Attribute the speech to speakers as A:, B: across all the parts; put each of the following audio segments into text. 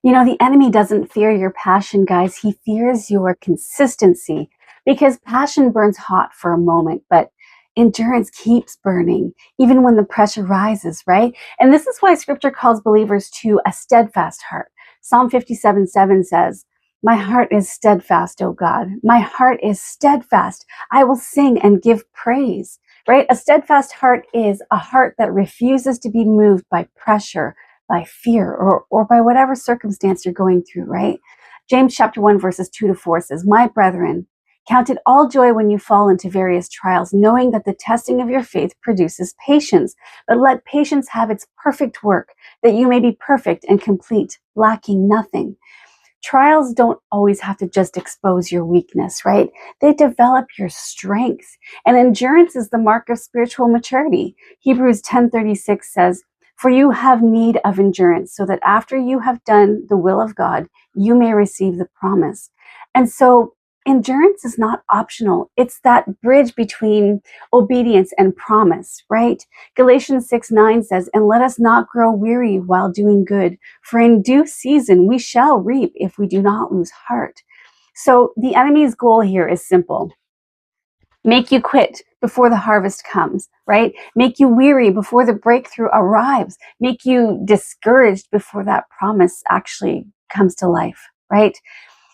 A: You know, the enemy doesn't fear your passion, guys. He fears your consistency, because passion burns hot for a moment, but endurance keeps burning even when the pressure rises, right? And this is why scripture calls believers to a steadfast heart. Psalm 57:7 says, "My heart is steadfast, O God. My heart is steadfast. I will sing and give praise." Right? A steadfast heart is a heart that refuses to be moved by pressure, by fear, or by whatever circumstance you're going through, right? James chapter 1, verses 2-4 says, "My brethren, count it all joy when you fall into various trials, knowing that the testing of your faith produces patience. But let patience have its perfect work, that you may be perfect and complete, lacking nothing." Trials don't always have to just expose your weakness, right? They develop your strength. And endurance is the mark of spiritual maturity. Hebrews 10:36 says, "For you have need of endurance, so that after you have done the will of God, you may receive the promise." And so endurance is not optional. It's that bridge between obedience and promise, right? Galatians 6:9 says, "And let us not grow weary while doing good, for in due season we shall reap if we do not lose heart." So the enemy's goal here is simple: make you quit before the harvest comes, right? Make you weary before the breakthrough arrives. Make you discouraged before that promise actually comes to life, right?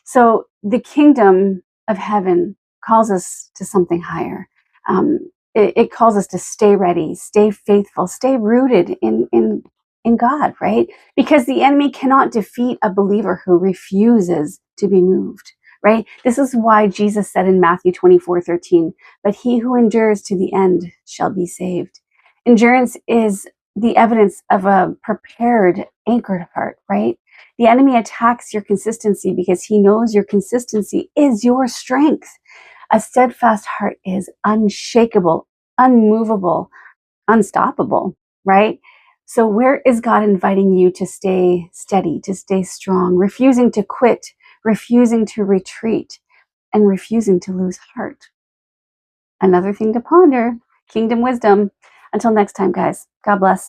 A: So the kingdom of heaven calls us to something higher. It calls us to stay ready, stay faithful, stay rooted in God, right? Because the enemy cannot defeat a believer who refuses to be moved, right? This is why Jesus said in Matthew 24:13, "But he who endures to the end shall be saved." Endurance is the evidence of a prepared, anchored heart, right? The enemy attacks your consistency because he knows your consistency is your strength. A steadfast heart is unshakable, unmovable, unstoppable, right? So where is God inviting you to stay steady, to stay strong, refusing to quit, refusing to retreat, and refusing to lose heart? Another thing to ponder. Kingdom wisdom. Until next time, guys. God bless.